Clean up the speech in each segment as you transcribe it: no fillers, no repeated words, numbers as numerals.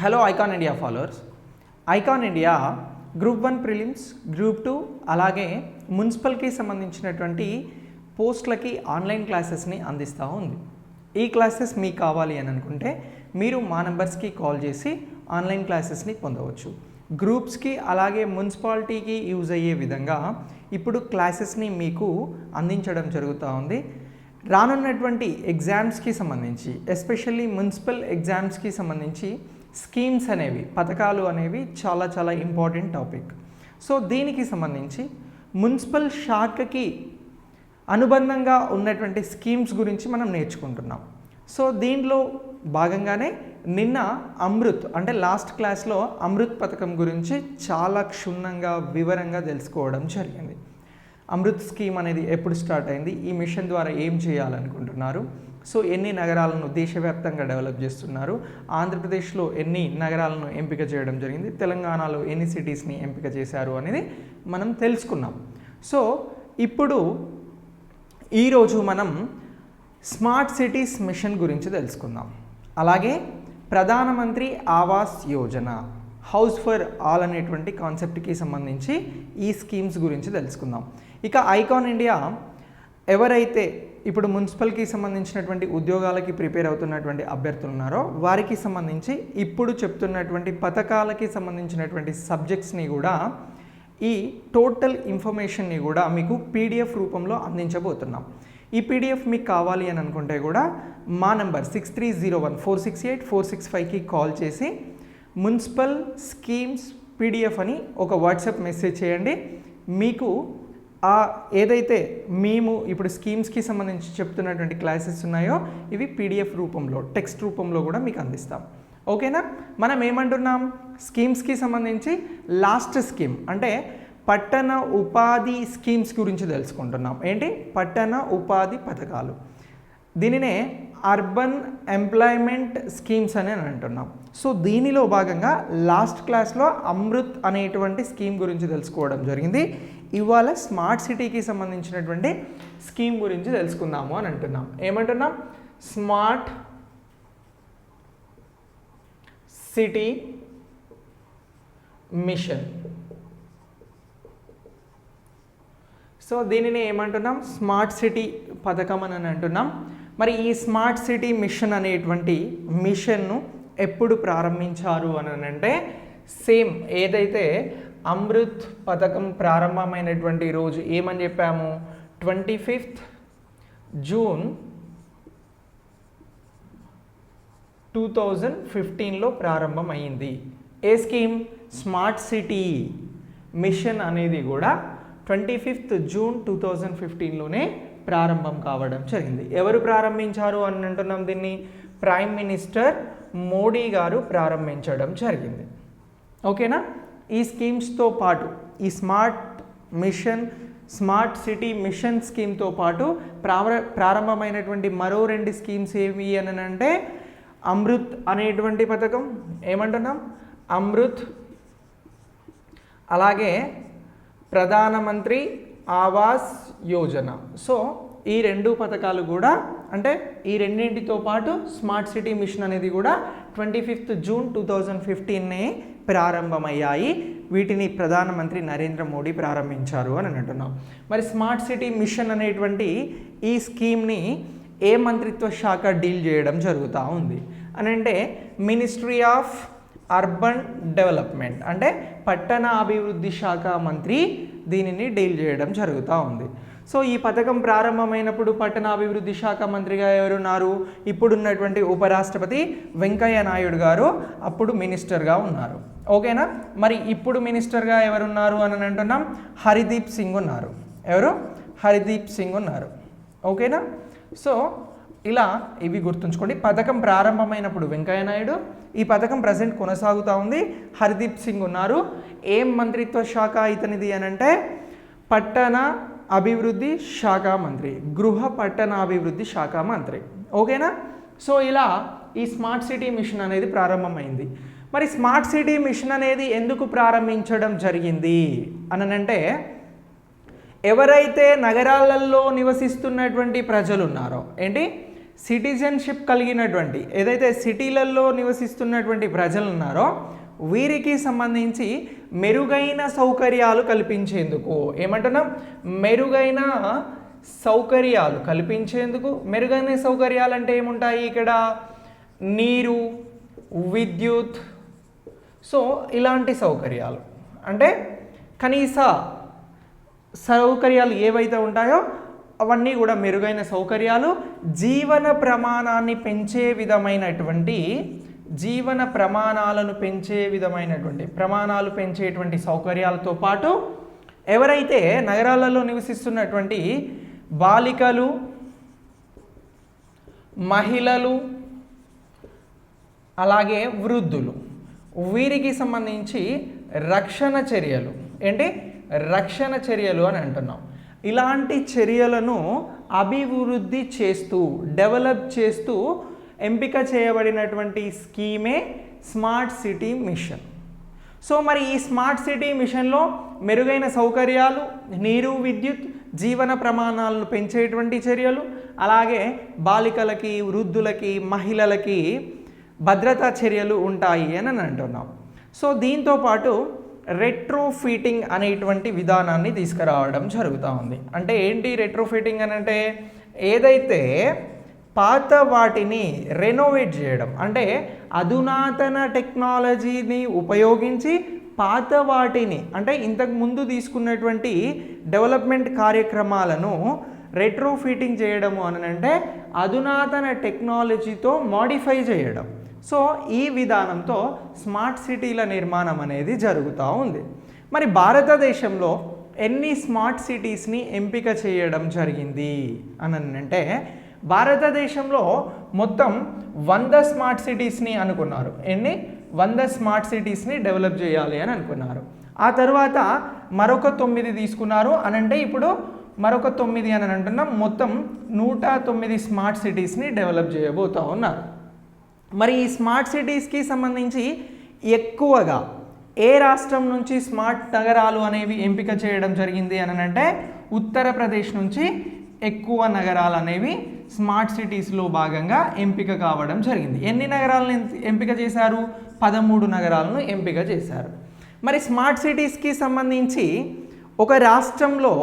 Hello icon India followers. Icon India group 1 prelims, group 2 అలాగే మున్సిపల్కి సంబంధించినటువంటి పోస్టులకి ఆన్లైన్ క్లాసెస్ని అందిస్తూ ఉంది. ఈ క్లాసెస్ మీకు కావాలి అని అనుకుంటే మీరు మా నెంబర్స్కి కాల్ చేసి ఆన్లైన్ క్లాసెస్ని పొందవచ్చు. గ్రూప్స్కి అలాగే మున్సిపాలిటీకి యూజ్ అయ్యే విధంగా ఇప్పుడు క్లాసెస్ని మీకు అందించడం జరుగుతూ ఉంది. రానున్నటువంటి ఎగ్జామ్స్కి సంబంధించి, ఎస్పెషల్లీ మున్సిపల్ ఎగ్జామ్స్కి సంబంధించి స్కీమ్స్ అనేవి, పథకాలు అనేవి చాలా చాలా ఇంపార్టెంట్ టాపిక్. సో దీనికి సంబంధించి మున్సిపల్ శాఖకి అనుబంధంగా ఉన్నటువంటి స్కీమ్స్ గురించి మనం నేర్చుకుంటున్నాం. సో దీంట్లో భాగంగానే నిన్న అమృత్ అంటే లాస్ట్ క్లాస్లో అమృత్ పథకం గురించి చాలా క్షుణ్ణంగా వివరంగా తెలుసుకోవడం జరిగింది. అమృత్ స్కీమ్ అనేది ఎప్పుడు స్టార్ట్ అయింది, ఈ మిషన్ ద్వారా ఏం చేయాలనుకుంటున్నారు, సో ఎన్ని నగరాలను దేశవ్యాప్తంగా డెవలప్ చేస్తున్నారు, ఆంధ్రప్రదేశ్లో ఎన్ని నగరాలను ఎంపిక చేయడం జరిగింది, తెలంగాణలో ఎన్ని సిటీస్ని ఎంపిక చేశారు అనేది మనం తెలుసుకున్నాం. సో ఇప్పుడు ఈరోజు మనం స్మార్ట్ సిటీస్ మిషన్ గురించి తెలుసుకుందాం. అలాగే ప్రధానమంత్రి Awas Yojana, house for all అనేటువంటి కాన్సెప్ట్కి సంబంధించి ఈ స్కీమ్స్ గురించి తెలుసుకుందాం. ఇక ఐకాన్ ఇండియా ఎవరైతే ఇప్పుడు మున్సిపల్కి సంబంధించినటువంటి ఉద్యోగాలకి ప్రిపేర్ అవుతున్నటువంటి అభ్యర్థులు ఉన్నారో వారికి సంబంధించి ఇప్పుడు చెప్తున్నటువంటి పథకాలకి సంబంధించినటువంటి సబ్జెక్ట్స్ని కూడా, ఈ టోటల్ ఇన్ఫర్మేషన్ని కూడా మీకు పీడిఎఫ్ రూపంలో అందించబోతున్నాం. ఈ పీడిఎఫ్ మీకు కావాలి అని అనుకుంటే కూడా మా నెంబర్ 6301468465కి కాల్ చేసి మున్సిపల్ స్కీమ్స్ పీడిఎఫ్ అని ఒక వాట్సాప్ మెసేజ్ చేయండి. మీకు ఏదైతే మేము ఇప్పుడు స్కీమ్స్కి సంబంధించి చెప్తున్నటువంటి క్లాసెస్ ఉన్నాయో ఇవి పీడిఎఫ్ రూపంలో, టెక్స్ట్ రూపంలో కూడా మీకు అందిస్తాం. ఓకేనా? మనం ఏమంటున్నాం, స్కీమ్స్కి సంబంధించి లాస్ట్ స్కీమ్ అంటే పట్టణ ఉపాధి స్కీమ్స్ గురించి తెలుసుకుంటున్నాం. ఏంటి? పట్టణ ఉపాధి పథకాలు. దీనినే అర్బన్ ఎంప్లాయ్మెంట్ స్కీమ్స్ అని అంటున్నాం. సో దీనిలో భాగంగా లాస్ట్ క్లాస్లో అమృత్ అనేటువంటి స్కీమ్ గురించి తెలుసుకోవడం జరిగింది. ఇవాళ స్మార్ట్ సిటీకి సంబంధించినటువంటి స్కీమ్ గురించి తెలుసుకుందాము అని అంటున్నాం. ఏమంటున్నాం? Smart city mission. సో దీనిని ఏమంటున్నాం? స్మార్ట్ సిటీ పథకం అని అంటున్నాం. మరి ఈ స్మార్ట్ సిటీ మిషన్ అనేటువంటి మిషన్ను ఎప్పుడు ప్రారంభించారు అని అంటే, సేమ్ ఏదైతే అమృత్ పథకం ప్రారంభమైనటువంటి రోజు ఏమని చెప్పాము, 25th జూన్ 2015లో ప్రారంభమైంది. ఏ స్కీమ్? స్మార్ట్ సిటీ మిషన్ అనేది కూడా 25th జూన్ 2015లోనే ప్రారంభం కావడం జరిగింది. ఎవరు ప్రారంభించారు అని అంటున్నాం? దీన్ని ప్రైమ్ మినిస్టర్ మోడీ గారు ప్రారంభించడం జరిగింది. ఓకేనా? ఈ స్కీమ్స్తో పాటు ఈ స్మార్ట్ సిటీ మిషన్ స్కీమ్తో పాటు ప్రారంభమైనటువంటి మరో 2 స్కీమ్స్ ఏవి అని అంటే, అమృత్ అనేటువంటి పథకం, ఏమంటున్నాం? అమృత్, అలాగే ప్రధానమంత్రి ఆవాస్ యోజన. సో ఈ 2 పథకాలు కూడా, అంటే ఈ రెండింటితో పాటు స్మార్ట్ సిటీ మిషన్ అనేది కూడా 25th జూన్ 2015నే ప్రారంభమయ్యాయి. వీటిని ప్రధానమంత్రి నరేంద్ర మోడీ ప్రారంభించారు అని అంటున్నాం. మరి స్మార్ట్ సిటీ మిషన్ అనేటువంటి ఈ స్కీమ్ని ఏ మంత్రిత్వ శాఖ డీల్ చేయడం జరుగుతూ ఉంది అని అంటే, మినిస్ట్రీ ఆఫ్ అర్బన్ డెవలప్మెంట్ అంటే పట్టణ అభివృద్ధి శాఖ మంత్రి దీనిని డీల్ చేయడం జరుగుతూ ఉంది. సో ఈ పథకం ప్రారంభమైనప్పుడు పట్టణాభివృద్ధి శాఖ మంత్రిగా ఎవరున్నారు? ఇప్పుడున్నటువంటి ఉపరాష్ట్రపతి వెంకయ్య నాయుడు గారు అప్పుడు మినిస్టర్గా ఉన్నారు. ఓకేనా? మరి ఇప్పుడు మినిస్టర్గా ఎవరున్నారు అని అంటున్నాం? హర్దీప్ సింగ్ ఉన్నారు. ఎవరు? హర్దీప్ సింగ్ ఉన్నారు. ఓకేనా? సో ఇలా ఇవి గుర్తుంచుకోండి. పథకం ప్రారంభమైనప్పుడు వెంకయ్య నాయుడు, ఈ పథకం ప్రజెంట్ కొనసాగుతూ ఉంది, హర్దీప్ సింగ్ ఉన్నారు. ఏం మంత్రిత్వ శాఖ ఇతనిది అని అంటే, పట్టణ అభివృద్ధి శాఖ మంత్రి, గృహ పట్టణాభివృద్ధి శాఖ మంత్రి. ఓకేనా? సో ఇలా ఈ స్మార్ట్ సిటీ మిషన్ అనేది ప్రారంభమైంది. మరి స్మార్ట్ సిటీ మిషన్ అనేది ఎందుకు ప్రారంభించడం జరిగింది అని అంటే, ఎవరైతే నగరాలలో నివసిస్తున్నటువంటి ప్రజలు ఉన్నారో, ఏంటి సిటిజన్షిప్ కలిగినటువంటి ఏదైతే సిటీలలో నివసిస్తున్నటువంటి ప్రజలు ఉన్నారో వీరికి సంబంధించి మెరుగైన సౌకర్యాలు కల్పించేందుకు ఏమంటున్నాం, మెరుగైన సౌకర్యాలు కల్పించేందుకు. మెరుగైన సౌకర్యాలు అంటే ఏముంటాయి ఇక్కడ, నీరు, విద్యుత్, సో ఇలాంటి సౌకర్యాలు అంటే కనీస సౌకర్యాలు ఏవైతే ఉంటాయో అవన్నీ కూడా మెరుగైన సౌకర్యాలు. జీవన ప్రమాణాన్ని పెంచే విధమైనటువంటి జీవన ప్రమాణాలను ప్రమాణాలు పెంచేటువంటి సౌకర్యాలతో పాటు ఎవరైతే నగరాలలో నివసిస్తున్నటువంటి బాలికలు, మహిళలు, అలాగే వృద్ధులు వీరికి సంబంధించి రక్షణ చర్యలు రక్షణ చర్యలు అని అంటున్నాం. ఇలాంటి చర్యలను అభివృద్ధి చేస్తూ డెవలప్ చేస్తూ ఎంపిక చేయబడినటువంటి స్కీమే స్మార్ట్ సిటీ మిషన్. సో మరి ఈ స్మార్ట్ సిటీ మిషన్లో మెరుగైన సౌకర్యాలు, నీరు, విద్యుత్, జీవన ప్రమాణాలను పెంచేటువంటి చర్యలు, అలాగే బాలికలకి, వృద్ధులకి, మహిళలకి భద్రతా చర్యలు ఉంటాయి అని అంటున్నాం. సో దీంతో పాటు రెట్రోఫిటింగ్ అనేటువంటి విధానాన్ని తీసుకురావడం జరుగుతూ ఉంది. అంటే ఏంటి రెట్రోఫిటింగ్ అని అంటే, ఏదైతే పాత వాటిని రెనోవేట్ చేయడం, అంటే అధునాతన టెక్నాలజీని ఉపయోగించి పాత వాటిని అంటే ఇంతకు ముందు తీసుకున్నటువంటి డెవలప్మెంట్ కార్యక్రమాలను రెట్రోఫిటింగ్ చేయడము అని అంటే అధునాతన టెక్నాలజీతో మాడిఫై చేయడం. సో ఈ విధానంతో స్మార్ట్ సిటీల నిర్మాణం అనేది జరుగుతూ ఉంది. మరి భారతదేశంలో ఎన్ని స్మార్ట్ సిటీస్ని ఎంపిక చేయడం జరిగింది అని అంటే, భారతదేశంలో మొత్తం 100 స్మార్ట్ సిటీస్ని అనుకున్నారు. 100 స్మార్ట్ సిటీస్ని డెవలప్ చేయాలి అని అనుకున్నారు. ఆ తర్వాత మరొక 9 తీసుకున్నారు అని అంటే ఇప్పుడు మరొక 9 అని అంటున్నాం. మొత్తం 109 స్మార్ట్ సిటీస్ని డెవలప్ చేయబోతూ ఉన్నారు. మరి ఈ స్మార్ట్ సిటీస్కి సంబంధించి ఎక్కువగా ఏ రాష్ట్రం నుంచి స్మార్ట్ నగరాలు అనేవి ఎంపిక చేయడం జరిగింది అని అంటే, ఉత్తరప్రదేశ్ నుంచి ఎక్కువ నగరాలు అనేవి స్మార్ట్ సిటీస్లో భాగంగా ఎంపిక కావడం జరిగింది. ఎన్ని నగరాలను ఎంపిక చేశారు? 13 నగరాలను ఎంపిక చేశారు. మరి స్మార్ట్ సిటీస్కి సంబంధించి ఒక రాష్ట్రంలో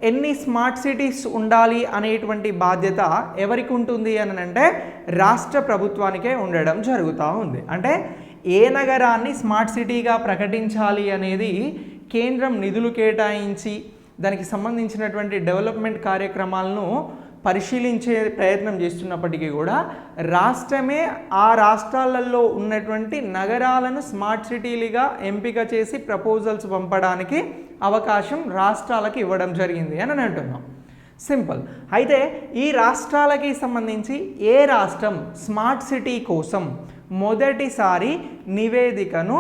ఎన్ని స్మార్ట్ సిటీస్ ఉండాలి అనేటువంటి బాధ్యత ఎవరికి ఉంటుంది అని అంటే రాష్ట్ర ప్రభుత్వానికే ఉండడం జరుగుతూ ఉంది. అంటే ఏ నగరాన్ని స్మార్ట్ సిటీగా ప్రకటించాలి అనేది కేంద్రం నిధులు కేటాయించి దానికి సంబంధించినటువంటి డెవలప్మెంట్ కార్యక్రమాలను పరిశీలించే ప్రయత్నం చేస్తున్నప్పటికీ కూడా రాష్ట్రమే ఆ రాష్ట్రాలలో ఉన్నటువంటి నగరాలను స్మార్ట్ సిటీలుగా ఎంపిక చేసి ప్రపోజల్స్ పంపడానికి అవకాశం రాష్ట్రాలకు ఇవ్వడం జరిగింది అని అంటున్నాం. సింపుల్. అయితే ఈ రాష్ట్రాలకి సంబంధించి ఏ రాష్ట్రం స్మార్ట్ సిటీ కోసం మొదటిసారి నివేదికను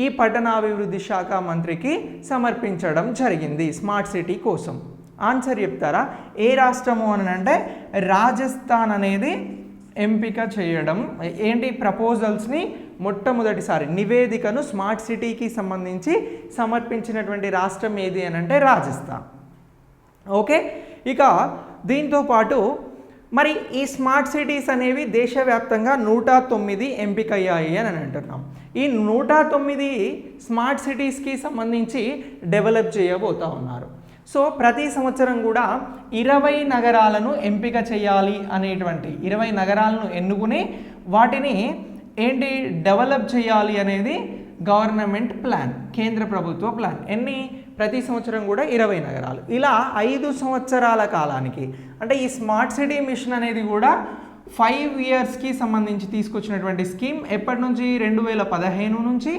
ఈ పట్టణాభివృద్ధి శాఖ మంత్రికి సమర్పించడం జరిగింది స్మార్ట్ సిటీ కోసం? ఆన్సర్ చెప్తారా? ఏ రాష్ట్రము అని అంటే రాజస్థాన్ అనేది ఎంపిక చేయడం ప్రపోజల్స్ని మొట్టమొదటిసారి నివేదికను స్మార్ట్ సిటీకి సంబంధించి సమర్పించినటువంటి రాష్ట్రం ఏది అని అంటే రాజస్థాన్. ఓకే, ఇక దీంతో పాటు మరి ఈ స్మార్ట్ సిటీస్ అనేవి దేశవ్యాప్తంగా 109 ఎంపికయ్యాయి అని అంటున్నాం. ఈ 109 స్మార్ట్ సిటీస్కి సంబంధించి డెవలప్ చేయబోతూ ఉన్నారు. సో ప్రతి సంవత్సరం కూడా 20 నగరాలను ఎంపిక చేయాలి అనేటువంటి 20 నగరాలను ఎన్నుకుని వాటిని డెవలప్ చేయాలి అనేది గవర్నమెంట్ ప్లాన్, కేంద్ర ప్రభుత్వ ప్లాన్. ప్రతి సంవత్సరం కూడా 20 నగరాలు. ఇలా 5 సంవత్సరాల కాలానికి అంటే ఈ స్మార్ట్ సిటీ మిషన్ అనేది కూడా 5 ఇయర్స్కి సంబంధించి తీసుకొచ్చినటువంటి స్కీమ్. ఎప్పటి నుంచి? 2015 నుంచి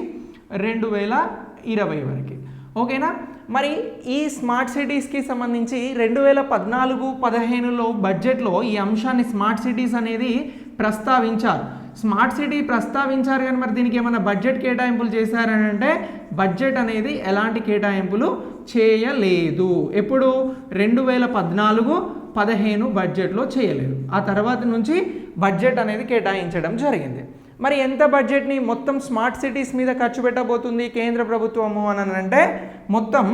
2020 వరకు. ఓకేనా? మరి ఈ స్మార్ట్ సిటీస్కి సంబంధించి 2014-15లో బడ్జెట్లో ఈ అంశాన్ని స్మార్ట్ సిటీస్ అనేది ప్రస్తావించారు. స్మార్ట్ సిటీ ప్రస్తావించారు కానీ మరి దీనికి ఏమైనా బడ్జెట్ కేటాయింపులు చేశారని అంటే బడ్జెట్ అనేది ఎలాంటి కేటాయింపులు చేయలేదు. ఎప్పుడు? 2014-15 బడ్జెట్లో చేయలేదు. ఆ తర్వాత నుంచి బడ్జెట్ అనేది కేటాయించడం జరిగింది. మరి ఎంత బడ్జెట్ని మొత్తం స్మార్ట్ సిటీస్ మీద ఖర్చు పెట్టబోతుంది కేంద్ర ప్రభుత్వము అని అంటే మొత్తం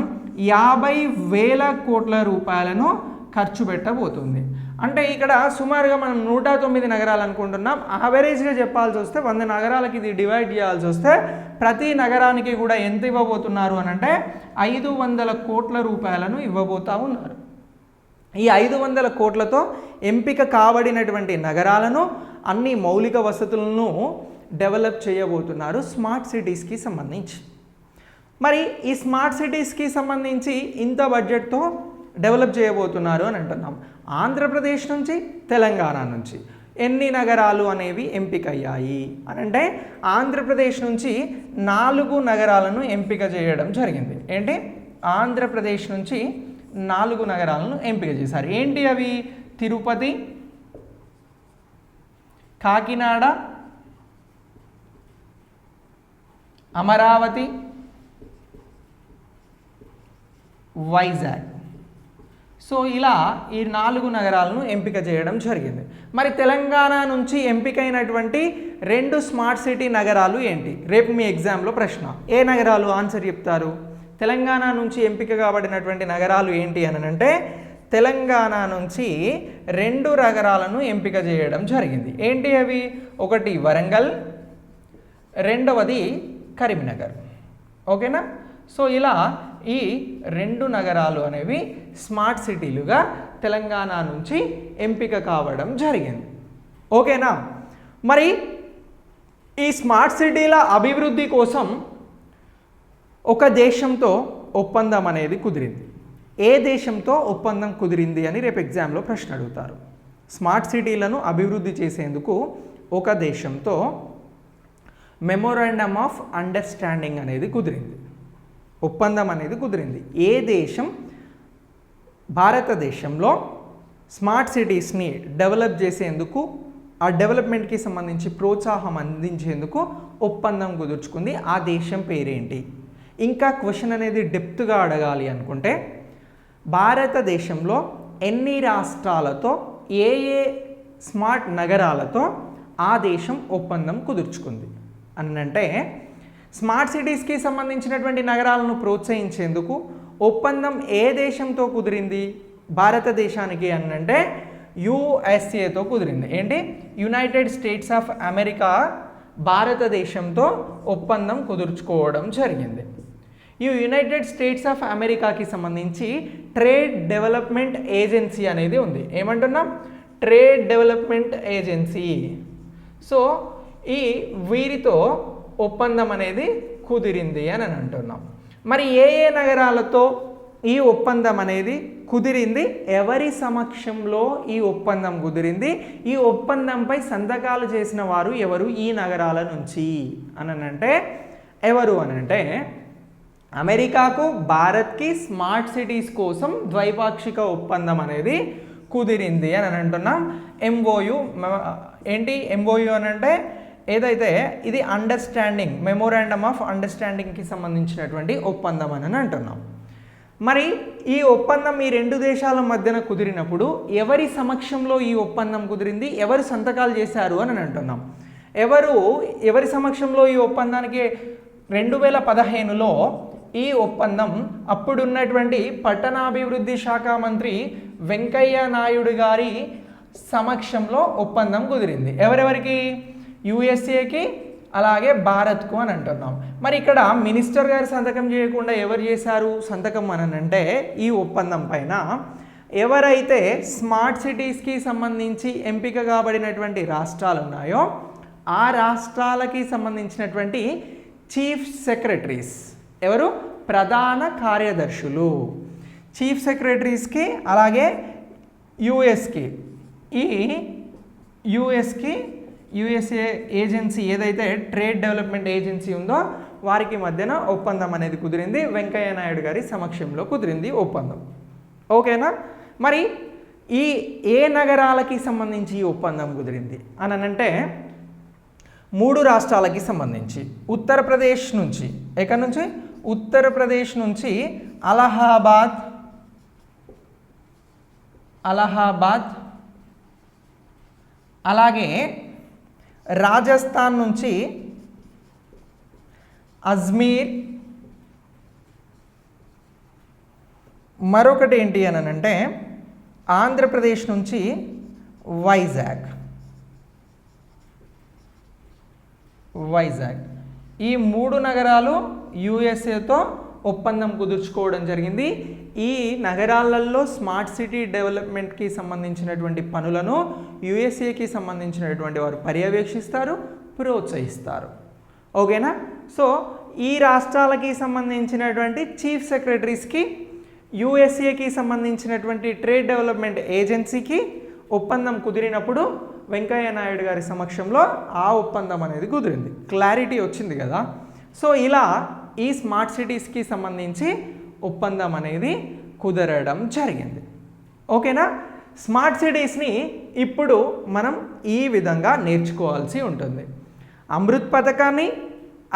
50,000 కోట్ల రూపాయలను ఖర్చు పెట్టబోతుంది. అంటే ఇక్కడ సుమారుగా మనం 109 నగరాలు అనుకుంటున్నాం. యావరేజ్గా చెప్పాల్సి వస్తే 100 నగరాలకి ఇది డివైడ్ చేయాల్సి వస్తే ప్రతి నగరానికి కూడా ఎంత ఇవ్వబోతున్నారు అని అంటే 500 కోట్ల రూపాయలను ఇవ్వబోతా ఉన్నారు. ఈ 500 కోట్లతో ఎంపిక కాబడినటువంటి నగరాలను అన్ని మౌలిక వసతులను డెవలప్ చేయబోతున్నారు స్మార్ట్ సిటీస్కి సంబంధించి. మరి ఈ స్మార్ట్ సిటీస్కి సంబంధించి ఇంత బడ్జెట్తో డెవలప్ చేయబోతున్నారు అని అంటున్నాం. ఆంధ్రప్రదేశ్ నుంచి తెలంగాణ నుంచి ఎన్ని నగరాలు అనేవి ఎంపిక అయ్యాయి అని అంటే ఆంధ్రప్రదేశ్ నుంచి 4 నగరాలను ఎంపిక చేయడం జరిగింది. ఏంటి? ఆంధ్రప్రదేశ్ నుంచి 4 నగరాలను ఎంపిక చేశారు. ఏంటి అవి? తిరుపతి, కాకినాడ, అమరావతి, వైజాగ్. సో ఇలా ఈ 4 నగరాలను ఎంపిక చేయడం జరిగింది. మరి తెలంగాణ నుంచి ఎంపికైనటువంటి 2 స్మార్ట్ సిటీ నగరాలు ఏంటి? రేపు మీ ఎగ్జామ్లో ప్రశ్న. ఏ నగరాలు? ఆన్సర్ చెప్తారు. తెలంగాణ నుంచి ఎంపిక కాబడినటువంటి నగరాలు ఏంటి అని అంటే తెలంగాణ నుంచి 2 నగరాలను ఎంపిక చేయడం జరిగింది. ఏంటి అవి? ఒకటి వరంగల్, రెండవది కరీంనగర్. ఓకేనా? సో ఇలా ఈ 2 నగరాలు అనేవి స్మార్ట్ సిటీలుగా తెలంగాణ నుంచి ఎంపిక కావడం జరిగింది. ఓకేనా? మరి ఈ స్మార్ట్ సిటీల అభివృద్ధి కోసం ఒక దేశంతో ఒప్పందం అనేది కుదిరింది. ఏ దేశంతో ఒప్పందం కుదిరింది అని రేపు ఎగ్జామ్లో ప్రశ్న అడుగుతారు. స్మార్ట్ సిటీలను అభివృద్ధి చేసేందుకు ఒక దేశంతో మెమోరాండమ్ ఆఫ్ అండర్స్టాండింగ్ అనేది కుదిరింది. ఒప్పందం అనేది కుదిరింది. ఏ దేశం భారతదేశంలో స్మార్ట్ సిటీస్ని డెవలప్ చేసేందుకు, ఆ డెవలప్మెంట్కి సంబంధించి ప్రోత్సాహం అందించేందుకు ఒప్పందం కుదుర్చుకుంది? ఆ దేశం పేరేంటి? ఇంకా క్వశ్చన్ అనేది డెప్త్గా అడగాలి అనుకుంటే భారతదేశంలో ఎన్ని రాష్ట్రాలతో ఏ స్మార్ట్ నగరాలతో ఆ దేశం ఒప్పందం కుదుర్చుకుంది అని అంటే స్మార్ట్ సిటీస్కి సంబంధించినటువంటి నగరాలను ప్రోత్సహించేందుకు ఒప్పందం ఏ దేశంతో కుదిరింది భారతదేశానికి అని అంటే యుఎస్ఏతో కుదిరింది. ఏంటి? యునైటెడ్ స్టేట్స్ ఆఫ్ అమెరికా భారతదేశంతో ఒప్పందం కుదుర్చుకోవడం జరిగింది. ఈ యునైటెడ్ స్టేట్స్ ఆఫ్ అమెరికాకి సంబంధించి ట్రేడ్ డెవలప్మెంట్ ఏజెన్సీ అనేది ఉంది. ఏమంటున్నాం? Trade development agency. సో ఈ వీరితో ఒప్పందం అనేది కుదిరింది అని అంటున్నాం. మరి ఏ నగరాలతో ఈ ఒప్పందం అనేది కుదిరింది? ఎవరి సమక్షంలో ఈ ఒప్పందం కుదిరింది? ఈ ఒప్పందంపై సంతకాలు చేసిన వారు ఎవరు ఈ నగరాల నుంచి అని అంటే ఎవరు అని అంటే అమెరికాకు భారత్కి స్మార్ట్ సిటీస్ కోసం ద్వైపాక్షిక ఒప్పందం అనేది కుదిరింది అని అంటున్నాం. ఎంఓయు. ఏంటి ఎంఓయు అని అంటే ఏదైతే ఇది అండర్స్టాండింగ్, మెమోరాండమ్ ఆఫ్ అండర్స్టాండింగ్కి సంబంధించినటువంటి ఒప్పందం అని అంటున్నాం. మరి ఈ ఒప్పందం ఈ 2 దేశాల మధ్యన కుదిరినప్పుడు ఎవరి సమక్షంలో ఈ ఒప్పందం కుదిరింది? ఎవరు సంతకాలు చేశారు అని అంటున్నాం. ఎవరి సమక్షంలో ఈ ఒప్పందానికి 2015లో ఈ ఒప్పందం అప్పుడున్నటువంటి పట్టణాభివృద్ధి శాఖ మంత్రి వెంకయ్య నాయుడు గారి సమక్షంలో ఒప్పందం కుదిరింది. ఎవరెవరికి? యుఎస్ఏకి అలాగే భారత్కు అని అంటున్నాం. మరి ఇక్కడ మినిస్టర్ గారు సంతకం చేయకుండా ఎవరు చేశారు సంతకం అని అంటే ఈ ఒప్పందం పైన ఎవరైతే స్మార్ట్ సిటీస్కి సంబంధించి ఎంపిక కాబడినటువంటి రాష్ట్రాలు ఉన్నాయో ఆ రాష్ట్రాలకి సంబంధించినటువంటి చీఫ్ సెక్రటరీస్, ఎవరు? ప్రధాన కార్యదర్శులు. చీఫ్ సెక్రటరీస్కి అలాగే యుఎస్కి, ఈ యుఎస్ఏ ఏజెన్సీ ఏదైతే ట్రేడ్ డెవలప్మెంట్ ఏజెన్సీ ఉందో వారికి మధ్యన ఒప్పందం అనేది కుదిరింది. వెంకయ్య నాయుడు గారి సమక్షంలో కుదిరింది ఒప్పందం. ఓకేనా? మరి ఈ ఏ నగరాలకి సంబంధించి ఈ ఒప్పందం కుదిరింది అని అంటే 3 రాష్ట్రాలకి సంబంధించి ఉత్తరప్రదేశ్ నుంచి, ఎక్కడి నుంచి? ఉత్తరప్రదేశ్ నుంచి అలహాబాద్, అలాగే రాజస్థాన్ నుంచి అజ్మీర్, మరొకటి ఏంటి అని అంటే ఆంధ్రప్రదేశ్ నుంచి వైజాగ్. ఈ 3 నగరాలు యుఎస్ఏతో ఒప్పందం కుదుర్చుకోవడం జరిగింది. ఈ నగరాలలో స్మార్ట్ సిటీ డెవలప్మెంట్కి సంబంధించినటువంటి పనులను యుఎస్ఏకి సంబంధించినటువంటి వారు పర్యవేక్షిస్తారు, ప్రోత్సహిస్తారు. ఓకేనా? సో ఈ రాష్ట్రాలకి సంబంధించినటువంటి చీఫ్ సెక్రటరీస్కి యుఎస్ఏకి సంబంధించినటువంటి ట్రేడ్ డెవలప్మెంట్ ఏజెన్సీకి ఒప్పందం కుదిరినప్పుడు వెంకయ్య నాయుడు గారి సమక్షంలో ఆ ఒప్పందం అనేది కుదిరింది. క్లారిటీ వచ్చింది కదా. సో ఇలా ఈ స్మార్ట్ సిటీస్కి సంబంధించి ఒప్పందం అనేది కుదరడం జరిగింది. ఓకేనా? స్మార్ట్ సిటీస్ని ఇప్పుడు మనం ఈ విధంగా నేర్చుకోవాల్సి ఉంటుంది. అమృత్ పథకాన్ని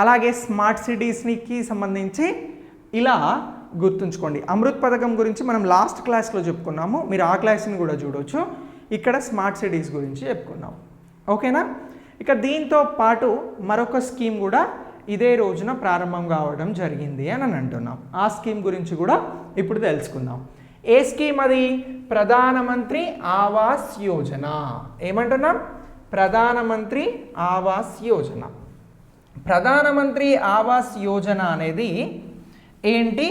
అలాగే స్మార్ట్ సిటీస్కి సంబంధించి ఇలా గుర్తుంచుకోండి. అమృత్ పథకం గురించి మనం లాస్ట్ క్లాస్లో చెప్పుకున్నాము, మీరు ఆ క్లాస్ని కూడా చూడవచ్చు. ఇక్కడ స్మార్ట్ సిటీస్ గురించి చెప్పుకున్నాం. ఓకేనా? ఇక దీంతో పాటు మరొక స్కీమ్ కూడా ఇదే రోజున ప్రారంభం కావడం జరిగింది అని అంటున్నాం. ఆ స్కీమ్ గురించి కూడా ఇప్పుడు తెలుసుకుందాం. ఏ స్కీమ్ అది? ప్రధానమంత్రి ఆవాస్ యోజన. ఏమంటున్నాం? ప్రధానమంత్రి ఆవాస్ యోజన. ప్రధానమంత్రి ఆవాస్ యోజన అనేది ఏంటి?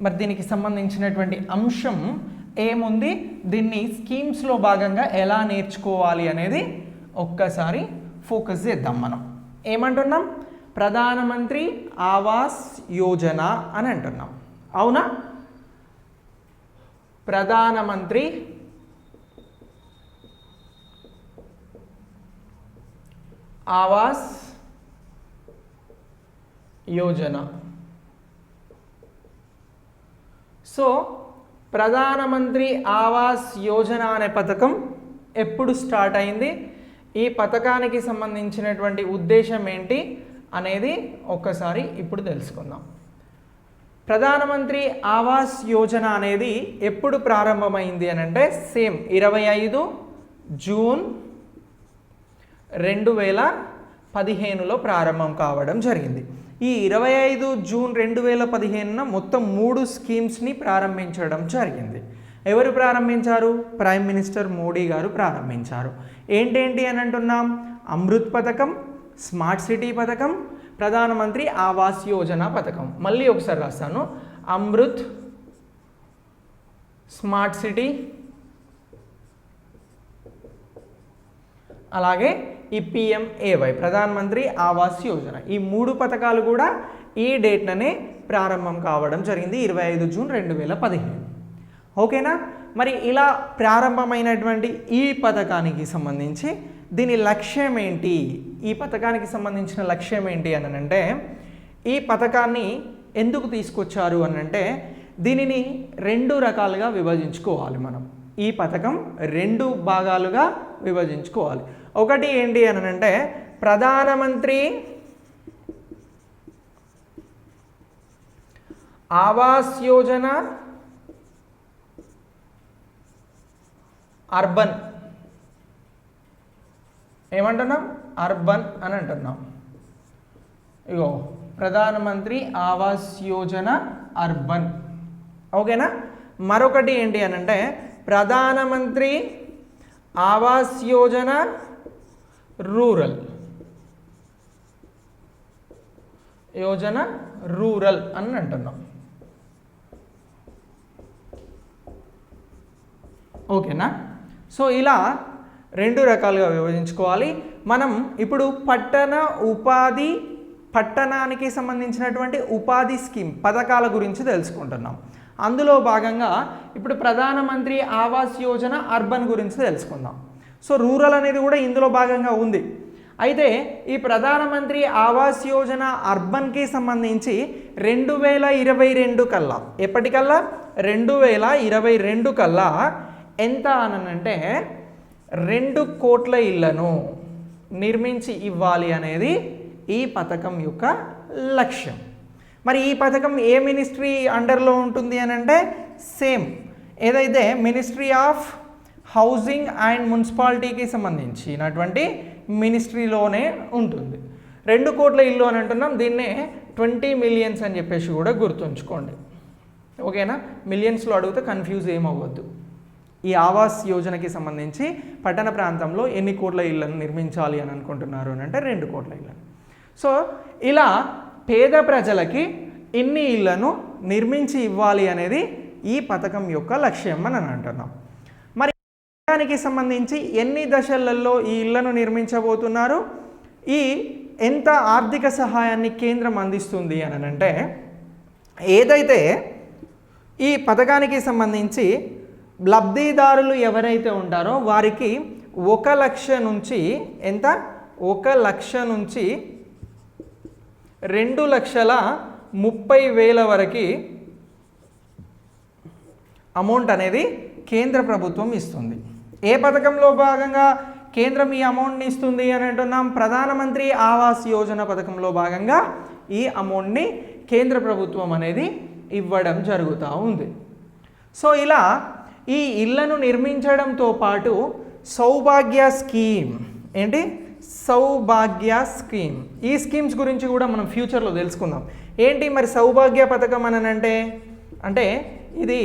మరి దీనికి సంబంధించినటువంటి అంశం ఏముంది, దీన్ని స్కీమ్స్లో భాగంగా ఎలా నేర్చుకోవాలి అనేది ఒక్కసారి ఫోకస్ చేద్దాం మనం. ఏమంటున్నాం? ప్రధానమంత్రి ఆవాస్ యోజన అని అంటున్నాం. అవునా? ప్రధానమంత్రి ఆవాస్ యోజన. సో ప్రధానమంత్రి ఆవాస్ యోజన అనే పథకం ఎప్పుడు స్టార్ట్ అయింది, ఈ పథకానికి సంబంధించినటువంటి ఉద్దేశం ఏంటి అనేది ఒక్కసారి ఇప్పుడు తెలుసుకుందాం. ప్రధానమంత్రి ఆవాస్ యోజన అనేది ఎప్పుడు ప్రారంభమైంది అని అంటే సేమ్ 25 జూన్ 2015లో ప్రారంభం కావడం జరిగింది. ఈ 25 జూన్ 2015న మొత్తం 3 స్కీమ్స్ని ప్రారంభించడం జరిగింది. ఎవరు ప్రారంభించారు? ప్రైమ్ మినిస్టర్ మోడీ గారు ప్రారంభించారు. ఏంటేంటి అని అంటున్నాం? అమృత్ పథకం, స్మార్ట్ సిటీ పథకం, ప్రధానమంత్రి ఆవాస్ యోజన పథకం. మళ్ళీ ఒకసారి రాస్తాను. అమృత్, స్మార్ట్ సిటీ, అలాగే ఈ పిఎంఏవై ప్రధానమంత్రి ఆవాస్ యోజన. ఈ 3 పథకాలు కూడా ఈ డేట్ననే ప్రారంభం కావడం జరిగింది, 25 జూన్ 2015. ఓకేనా? మరి ఇలా ప్రారంభమైనటువంటి ఈ పథకానికి సంబంధించి దీని లక్ష్యం ఏంటి, ఈ పథకానికి సంబంధించిన లక్ష్యం ఏంటి అని అంటే, ఈ పథకాన్ని ఎందుకు తీసుకొచ్చారు అని అంటే దీనిని 2 రకాలుగా విభజించుకోవాలి మనం. ఈ పథకం 2 భాగాలుగా విభజించుకోవాలి. ఒకటి ఏంటి అని అంటే ప్రధానమంత్రి ఆవాస్ యోజన అర్బన్. ఏమంటున్నాం? అర్బన్ అని అంటున్నాం. ఇగో ప్రధానమంత్రి ఆవాస్ యోజన అర్బన్. ఓకేనా? మరొకటి ఏంటి అని అంటే ప్రధానమంత్రి ఆవాస్ యోజన రూరల్. రూరల్ అని అంటున్నాం. ఓకేనా? సో ఇలా 2 రకాలుగా విభజించుకోవాలి. మనం ఇప్పుడు పట్టణానికి సంబంధించినటువంటి ఉపాధి స్కీమ్ పథకాల గురించి తెలుసుకుంటున్నాం. అందులో భాగంగా ఇప్పుడు ప్రధానమంత్రి ఆవాస్ యోజన అర్బన్ గురించి తెలుసుకుందాం. సో రూరల్ అనేది కూడా ఇందులో భాగంగా ఉంది. అయితే ఈ ప్రధానమంత్రి ఆవాస్ యోజన అర్బన్కి సంబంధించి 2022 కల్లా, ఎప్పటికల్లా 2022 కల్లా ఎంత అనంటే 2 కోట్ల ఇళ్లను నిర్మించి ఇవ్వాలి అనేది ఈ పథకం యొక్క లక్ష్యం. మరి ఈ పథకం ఏ మినిస్ట్రీ అండర్లో ఉంటుంది అని అంటే సేమ్ ఏదైతే మినిస్ట్రీ ఆఫ్ హౌసింగ్ అండ్ మున్సిపాలిటీకి సంబంధించినటువంటి మినిస్ట్రీలోనే ఉంటుంది. 2 కోట్ల ఇల్లు అని అంటున్నాం. దీన్నే 20 మిలియన్స్ అని చెప్పేసి కూడా గుర్తుంచుకోండి. ఓకేనా? మిలియన్స్లో అడిగితే కన్ఫ్యూజ్ ఏమవ్వద్దు. ఈ ఆవాస్ యోజనకి సంబంధించి పట్టణ ప్రాంతంలో ఎన్ని కోట్ల ఇళ్లను నిర్మించాలి అని అనుకుంటున్నారు అని అంటే 2 కోట్ల ఇళ్లను. సో ఇలా పేద ప్రజలకి ఇన్ని ఇళ్లను నిర్మించి ఇవ్వాలి అనేది ఈ పథకం యొక్క లక్ష్యం అని అంటున్నాం. మరి పథకానికి సంబంధించి ఎన్ని దశలలో ఈ ఇళ్లను నిర్మించబోతున్నారు, ఈ ఎంత ఆర్థిక సహాయాన్ని కేంద్రం అందిస్తుంది అని అంటే, ఏదైతే ఈ పథకానికి సంబంధించి లబ్ధిదారులు ఎవరైతే ఉంటారో వారికి 1 లక్ష నుంచి ఎంత 1 లక్ష నుంచి 2,30,000 వరకు అమౌంట్ అనేది కేంద్ర ప్రభుత్వం ఇస్తుంది. ఏ పథకంలో భాగంగా కేంద్రం ఈ అమౌంట్ని ఇస్తుంది అని అంటున్నాం? ప్రధానమంత్రి ఆవాస్ యోజన పథకంలో భాగంగా ఈ అమౌంట్ని కేంద్ర ప్రభుత్వం అనేది ఇవ్వడం జరుగుతూ ఉంది. సో ఇలా ఈ ఇళ్లను నిర్మించడంతో పాటు సౌభాగ్య స్కీమ్, ఏంటి సౌభాగ్య స్కీమ్, ఈ స్కీమ్స్ గురించి కూడా మనం ఫ్యూచర్లో తెలుసుకుందాం. ఏంటి మరి సౌభాగ్య పథకం అని అంటే ఇది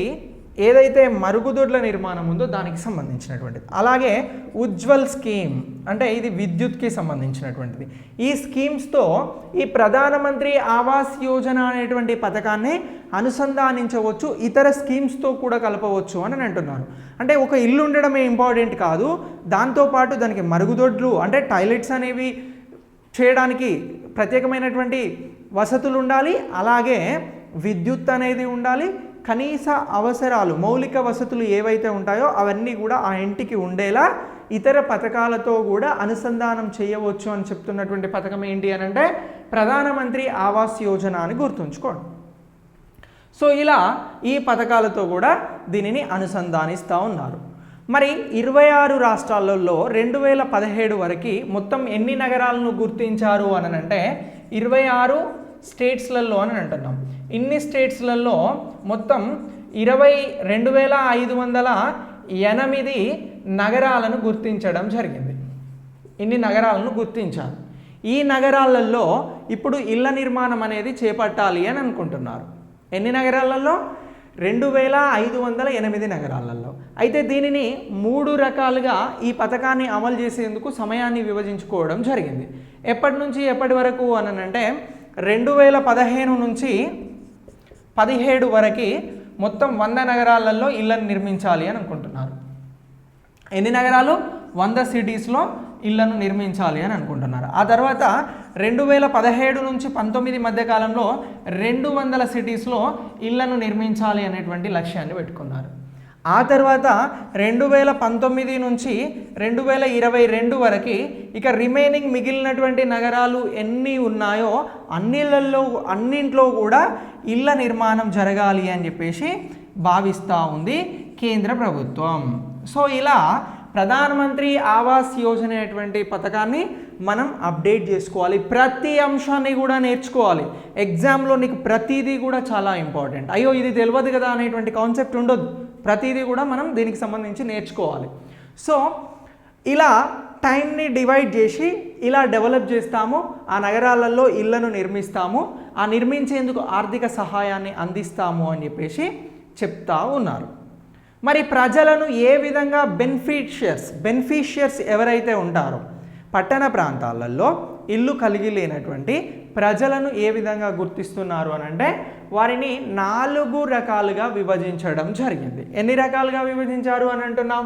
ఏదైతే మరుగుదొడ్ల నిర్మాణం ఉందో దానికి సంబంధించినటువంటిది. అలాగే ఉజ్వల్ స్కీమ్ అంటే ఇది విద్యుత్కి సంబంధించినటువంటిది. ఈ స్కీమ్స్తో ఈ ప్రధానమంత్రి ఆవాస్ యోజన అనేటువంటి పథకాన్ని అనుసంధానించవచ్చు, ఇతర స్కీమ్స్తో కూడా కలపవచ్చు అని అంటున్నారు. అంటే ఒక ఇల్లు ఉండడమే ఇంపార్టెంట్ కాదు, దాంతోపాటు దానికి మరుగుదొడ్లు అంటే టాయిలెట్స్ అనేవి చేయడానికి ప్రత్యేకమైనటువంటి వసతులు ఉండాలి, అలాగే విద్యుత్ అనేది ఉండాలి, కనీస అవసరాలు మౌలిక వసతులు ఏవైతే ఉంటాయో అవన్నీ కూడా ఆ ఇంటికి ఉండేలా ఇతర పథకాలతో కూడా అనుసంధానం చేయవచ్చు అని చెప్తున్నటువంటి పథకం ఏంటి అని అంటే ప్రధానమంత్రి ఆవాస్ యోజన అని గుర్తుంచుకోండి. సో ఇలా ఈ పథకాలతో కూడా దీనిని అనుసంధానిస్తూ ఉన్నారు. మరి 26 రాష్ట్రాలలో 2017 వరకు మొత్తం ఎన్ని నగరాలను గుర్తించారు అని అంటే 26 స్టేట్స్లలో అని అంటున్నాం. ఇన్ని స్టేట్స్లలో మొత్తం 22,508 నగరాలను గుర్తించడం జరిగింది. ఇన్ని నగరాలను గుర్తించారు. ఈ నగరాలలో ఇప్పుడు ఇళ్ల నిర్మాణం అనేది చేపట్టాలి అని అనుకుంటున్నారు. ఎన్ని నగరాలలో? 2,508 నగరాలలో. అయితే దీనిని 3 రకాలుగా ఈ పథకాన్ని అమలు చేసేందుకు సమయాన్ని విభజించుకోవడం జరిగింది. ఎప్పటి నుంచి ఎప్పటి వరకు అని అంటే 2015 నుంచి 17 వరకు మొత్తం 100 నగరాలలో ఇళ్లను నిర్మించాలి అని అనుకుంటున్నారు. ఎన్ని నగరాలు? 100 సిటీస్లో ఇళ్లను నిర్మించాలి అని అనుకుంటున్నారు. ఆ తర్వాత 2017 నుంచి 19 మధ్య కాలంలో 200 సిటీస్లో ఇళ్లను నిర్మించాలి అనేటువంటి లక్ష్యాన్ని పెట్టుకున్నారు. ఆ తర్వాత 2019 నుంచి 2022 వరకు ఇక రిమైనింగ్ మిగిలినటువంటి నగరాలు ఎన్ని ఉన్నాయో అన్నింట్లో కూడా ఇళ్ల నిర్మాణం జరగాలి అని చెప్పేసి భావిస్తూ ఉంది కేంద్ర ప్రభుత్వం. సో ఇలా ప్రధానమంత్రి ఆవాస్ యోజన అనేటువంటి పథకాన్ని మనం అప్డేట్ చేసుకోవాలి. ప్రతి అంశాన్ని కూడా నేర్చుకోవాలి. ఎగ్జామ్లో నీకు ప్రతిదీ కూడా చాలా ఇంపార్టెంట్. అయ్యో ఇది తెలియదు కదా అనేటువంటి కాన్సెప్ట్ ఉండొద్దు. ప్రతిదీ కూడా మనం దీనికి సంబంధించి నేర్చుకోవాలి. సో ఇలా టైంని డివైడ్ చేసి ఇలా డెవలప్ చేస్తాము, ఆ నగరాలలో ఇళ్లను నిర్మిస్తాము, ఆ నిర్మించేందుకు ఆర్థిక సహాయాన్ని అందిస్తాము అని చెప్పేసి చెప్తా ఉన్నారు. మరి ప్రజలను ఏ విధంగా బెనిఫిషియర్స్ ఎవరైతే ఉంటారో పట్టణ ప్రాంతాలలో ఇల్లు కలిగి లేనటువంటి ప్రజలను ఏ విధంగా గుర్తిస్తున్నారు అని అంటే వారిని 4 రకాలుగా విభజించడం జరిగింది. ఎన్ని రకాలుగా విభజించారు అని అంటున్నాం?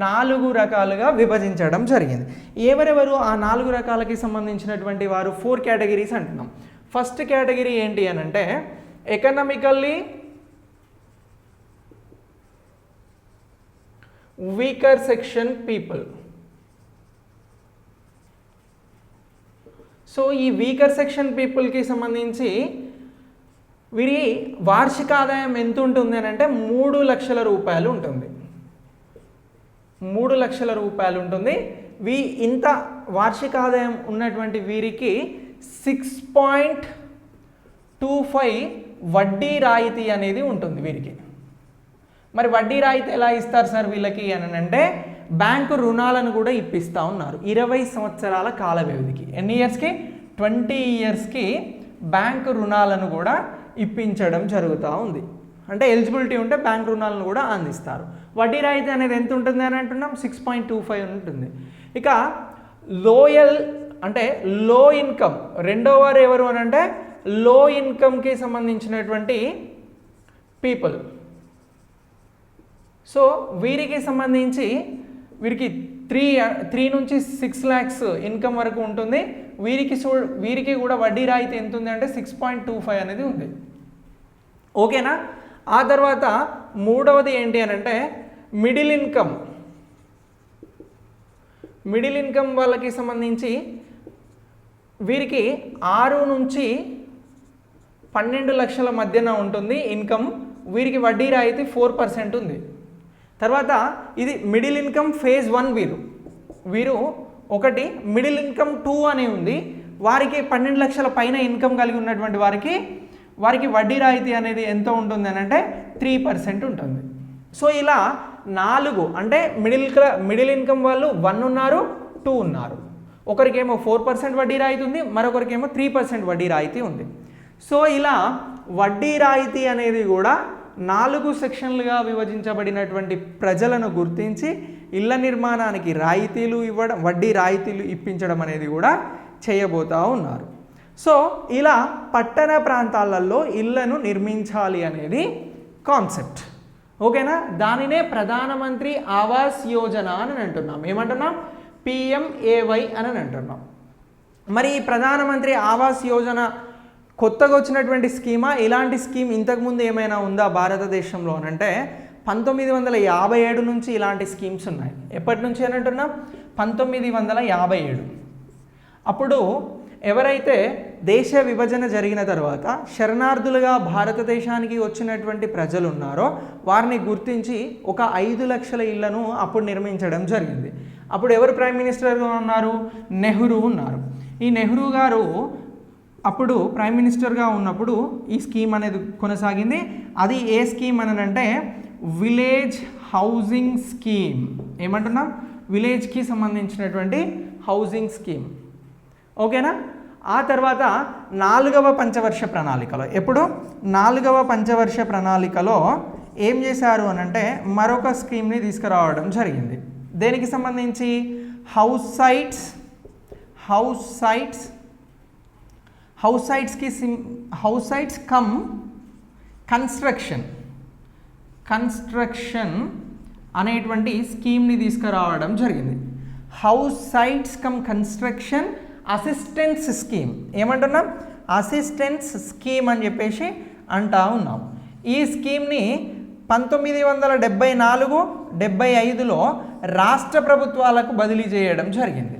4 రకాలుగా విభజించడం జరిగింది. ఎవరెవరు ఆ 4 రకాలకి సంబంధించినటువంటి వారు? 4 కేటగిరీస్ అంటున్నాం. ఫస్ట్ కేటగిరీ ఏంటి అని అంటే economically weaker section people. So ఈ వీకర్ సెక్షన్ పీపుల్కి సంబంధించి వీరి వార్షిక ఆదాయం ఎంత ఉంటుంది అని అంటే 3 లక్షల రూపాయలు ఉంటుంది. 3 లక్షల రూపాయలు ఉంటుంది. ఇంత వార్షిక ఆదాయం ఉన్నటువంటి వీరికి 6.25 వడ్డీ రాయితీ అనేది ఉంటుంది వీరికి. మరి వడ్డీ రాయితీ ఎలా ఇస్తారు సార్ వీళ్ళకి అని అంటే బ్యాంకు రుణాలను కూడా ఇప్పిస్తూ ఉన్నారు 20 సంవత్సరాల కాల వ్యవధికి. ఎన్ని ఇయర్స్కి? 20 ఇయర్స్కి బ్యాంకు రుణాలను కూడా ఇప్పించడం జరుగుతూ ఉంది. అంటే ఎలిజిబిలిటీ ఉంటే బ్యాంక్ రుణాలను కూడా అందిస్తారు. వడ్డీ రాయితీ అనేది ఎంత ఉంటుంది అని అంటున్నాం 6.25 ఉంటుంది. ఇక లోయల్ అంటే లో ఇన్కమ్ రెండవ వారు ఎవరు అని అంటే లో ఇన్కమ్కి సంబంధించినటువంటి పీపుల్. సో వీరికి సంబంధించి వీరికి 3 నుంచి 6 lakhs ఇన్కమ్ వరకు ఉంటుంది. వీరికి కూడా వడ్డీ రాయితీ ఎంత ఉంది అంటే 6.25 అనేది ఉంది. ఓకేనా. ఆ తర్వాత మూడవది ఏంటి అని అంటే మిడిల్ ఇన్కమ్ వాళ్ళకి సంబంధించి వీరికి 6 నుంచి 12 లక్షల మధ్యన ఉంటుంది ఇన్కమ్. వీరికి వడ్డీ రాయితీ 4% ఉంది. తర్వాత ఇది మిడిల్ ఇన్కమ్ ఫేజ్ 1 వీరు ఒకటి. మిడిల్ ఇన్కమ్ 2 అని ఉంది. వారికి 12 లక్షల పైన ఇన్కమ్ కలిగి ఉన్నటువంటి వారికి వడ్డీ రాయితీ అనేది ఎంత ఉంటుంది అని అంటే 3% ఉంటుంది. సో ఇలా 4 అంటే మిడిల్ ఇన్కమ్ వాళ్ళు 1 ఉన్నారు, 2 ఉన్నారు. ఒకరికేమో 4% వడ్డీ రాయితీ ఉంది, మరొకరికేమో 3% వడ్డీ రాయితీ ఉంది. సో ఇలా వడ్డీ రాయితీ అనేది కూడా 4 సెక్షన్లుగా విభజించబడినటువంటి ప్రజలను గుర్తించి ఇళ్ల నిర్మాణానికి రాయితీలు ఇవ్వడం, వడ్డీ రాయితీలు ఇప్పించడం అనేది కూడా చేయబోతూ ఉన్నారు. సో ఇలా పట్టణ ప్రాంతాలలో ఇళ్లను నిర్మించాలి అనేది కాన్సెప్ట్. ఓకేనా. దానినే ప్రధానమంత్రి ఆవాస్ యోజన అని అంటున్నాం. ఏమంటున్నాం? PMAY అని అంటున్నాం. మరి ఈ ప్రధానమంత్రి ఆవాస్ యోజన కొత్తగా వచ్చినటువంటి స్కీమా? ఇలాంటి స్కీమ్ ఇంతకుముందు ఏమైనా ఉందా భారతదేశంలో అని అంటే 1957 నుంచి ఇలాంటి స్కీమ్స్ ఉన్నాయి. ఎప్పటి నుంచి అని అంటున్నాం? 1957. అప్పుడు ఎవరైతే దేశ విభజన జరిగిన తర్వాత శరణార్థులుగా భారతదేశానికి వచ్చినటువంటి ప్రజలు ఉన్నారో వారిని గుర్తించి ఒక 5 లక్షల ఇళ్లను అప్పుడు నిర్మించడం జరిగింది. అప్పుడు ఎవరు ప్రైమ్ మినిస్టర్గా ఉన్నారు? నెహ్రూ ఉన్నారు. ఈ నెహ్రూ గారు అప్పుడు ప్రైమ్ మినిస్టర్గా ఉన్నప్పుడు ఈ స్కీమ్ అనేది కొనసాగింది. అది ఏ స్కీమ్ అని అంటే విలేజ్ హౌసింగ్ స్కీమ్. ఏమంటున్నాం? విలేజ్కి సంబంధించినటువంటి హౌసింగ్ స్కీమ్. ఓకేనా. ఆ తర్వాత 4వ పంచవర్ష ప్రణాళికలో, ఎప్పుడు 4వ పంచవర్ష ప్రణాళికలో ఏం చేశారు అని అంటే మరొక స్కీమ్ని తీసుకురావడం జరిగింది. దేనికి సంబంధించి? హౌస్ సైట్స్ కమ్ కన్స్ట్రక్షన్ అనేటువంటి స్కీమ్ని తీసుకురావడం జరిగింది. House sites cum construction assistance scheme. ఏమంటున్నాం? అసిస్టెన్స్ స్కీమ్ అని చెప్పేసి అంటా ఉన్నాం. ఈ స్కీమ్ని 1974-75లో రాష్ట్ర ప్రభుత్వాలకు బదిలీ చేయడం జరిగింది.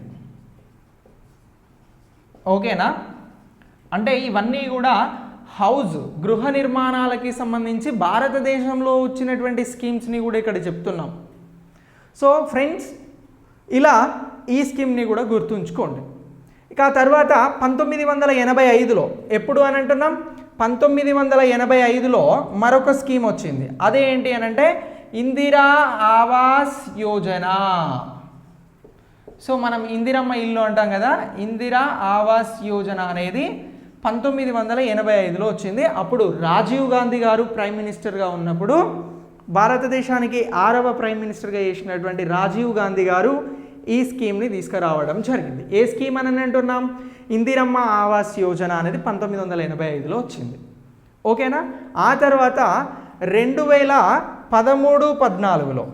ఓకేనా. అంటే ఇవన్నీ కూడా గృహ నిర్మాణాలకి సంబంధించి భారతదేశంలో వచ్చినటువంటి స్కీమ్స్ని కూడా ఇక్కడ చెప్తున్నాం. సో ఫ్రెండ్స్, ఇలా ఈ స్కీమ్ని కూడా గుర్తుంచుకోండి. ఇక తర్వాత 1985లో ఎప్పుడు అని అంటున్నాం? 1985లో మరొక స్కీమ్ వచ్చింది. అదేంటి అని అంటే ఇందిరా ఆవాస్ యోజన. సో మనం ఇందిరమ్మ ఇల్లు అంటాం కదా, ఇందిరా ఆవాస్ యోజన అనేది 1985లో వచ్చింది. అప్పుడు రాజీవ్ గాంధీ గారు ప్రైమ్ మినిస్టర్గా ఉన్నప్పుడు భారతదేశానికి 6వ ప్రైమ్ మినిస్టర్గా చేసినటువంటి రాజీవ్ గాంధీ గారు ఈ స్కీమ్ని తీసుకురావడం జరిగింది. ఏ స్కీమ్ అని అంటున్నాం? ఇందిరమ్మ ఆవాస్ యోజన అనేది 1985లో వచ్చింది. ఓకేనా. ఆ తర్వాత 2013-14లో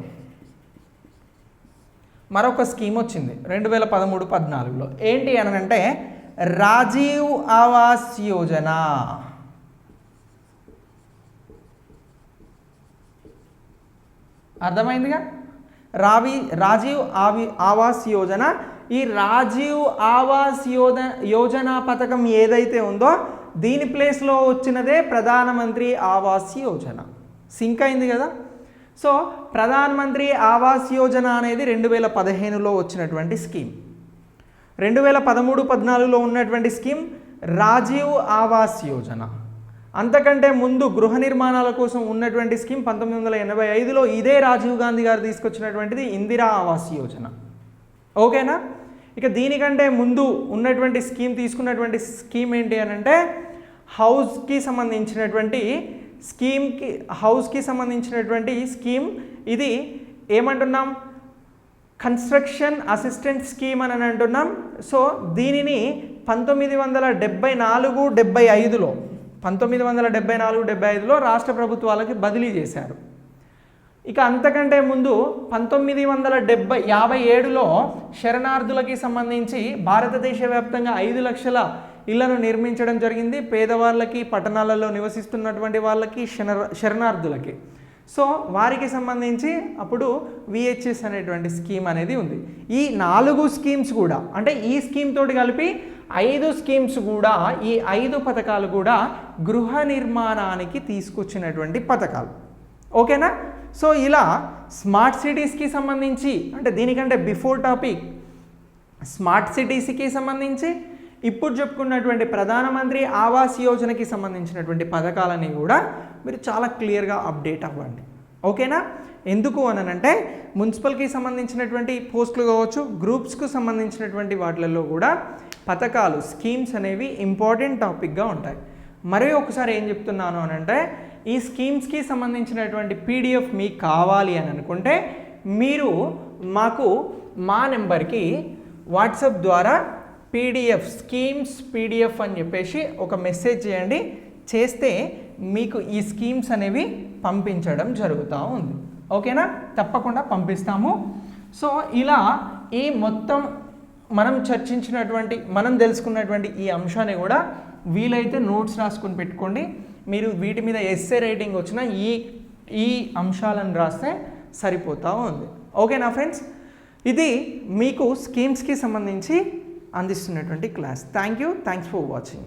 మరొక స్కీమ్ వచ్చింది. 2013-14లో ఏంటి అని అంటే రాజీవ్ ఆవాస్ యోజన. అర్థమైందిగా? రాజీవ్ ఆవాస్ యోజన. ఈ రాజీవ్ ఆవాస్ యోజన పథకం ఏదైతే ఉందో దీని ప్లేస్లో వచ్చినదే ప్రధానమంత్రి ఆవాస్ యోజన. సింక్ అయింది కదా. సో ప్రధానమంత్రి ఆవాస్ యోజన అనేది 2015లో వచ్చినటువంటి స్కీమ్. 2013-14లో ఉన్నటువంటి స్కీమ్ రాజీవ్ ఆవాస్ యోజన. అంతకంటే ముందు గృహ నిర్మాణాల కోసం ఉన్నటువంటి స్కీమ్ 1985లో ఇదే రాజీవ్ గాంధీ గారు తీసుకొచ్చినటువంటిది ఇందిరా ఆవాస్ యోజన. ఓకేనా. ఇక దీనికంటే ముందు ఉన్నటువంటి తీసుకున్నటువంటి స్కీమ్ ఏంటి అని అంటే హౌస్కి సంబంధించినటువంటి స్కీమ్కి హౌస్కి సంబంధించినటువంటి స్కీమ్, ఇది ఏమంటున్నాం, కన్స్ట్రక్షన్ అసిస్టెంట్ స్కీమ్ అని అంటున్నాం. సో దీనిని 1974-75లో రాష్ట్ర ప్రభుత్వాలకి బదిలీ చేశారు. ఇక అంతకంటే ముందు 1957లో శరణార్థులకి సంబంధించి భారతదేశ వ్యాప్తంగా 5 లక్షల ఇళ్లను నిర్మించడం జరిగింది, పేదవాళ్ళకి, పట్టణాలలో నివసిస్తున్నటువంటి వాళ్ళకి, శరణార్థులకి. సో వారికి సంబంధించి అప్పుడు విహెచ్ఎస్ అనేటువంటి స్కీమ్ అనేది ఉంది. ఈ 4 స్కీమ్స్ కూడా, అంటే ఈ స్కీమ్ తోటి కలిపి 5 స్కీమ్స్ కూడా, ఈ 5 పథకాలు కూడా గృహ నిర్మాణానికి తీసుకొచ్చినటువంటి పథకాలు. ఓకేనా? సో ఇలా స్మార్ట్ సిటీస్కి సంబంధించి, అంటే దీనికంటే బిఫోర్ టాపిక్ స్మార్ట్ సిటీస్కి సంబంధించి, ఇప్పుడు చెప్పుకున్నటువంటి ప్రధానమంత్రి ఆవాస్ యోజనకి సంబంధించినటువంటి పథకాలని కూడా మీరు చాలా క్లియర్గా అప్డేట్ అవ్వండి. ఓకేనా? ఎందుకు అనంటే మున్సిపల్కి సంబంధించినటువంటి పోస్టులు కావచ్చు, గ్రూప్స్కు సంబంధించినటువంటి వాటిల్లో కూడా పథకాలు, స్కీమ్స్ అనేవి ఇంపార్టెంట్ టాపిక్గా ఉంటాయి. మరి ఒకసారి ఏం చెప్తున్నాను అనంటే, ఈ స్కీమ్స్కి సంబంధించినటువంటి పీడిఎఫ్ మీకు కావాలి అని అనుకుంటే మీరు మాకు మా నెంబర్కి వాట్సాప్ ద్వారా పీడిఎఫ్, స్కీమ్స్ పీడిఎఫ్ అని చెప్పేసి ఒక మెసేజ్ చేయండి. చేస్తే మీకు ఈ స్కీమ్స్ అనేవి పంపించడం జరుగుతూ ఉంది. ఓకేనా? తప్పకుండా పంపిస్తాము. సో ఇలా ఈ మొత్తం మనం చర్చించినటువంటి, మనం తెలుసుకున్నటువంటి ఈ అంశాన్ని కూడా వీలైతే నోట్స్ రాసుకొని పెట్టుకోండి. మీరు వీటి మీద ఎస్సే రైటింగ్ వచ్చిన ఈ అంశాలను రాస్తే సరిపోతూ ఉంది. ఓకేనా ఫ్రెండ్స్? ఇది మీకు స్కీమ్స్కి సంబంధించి అందిస్తున్నటువంటి క్లాస్. Thanks for watching.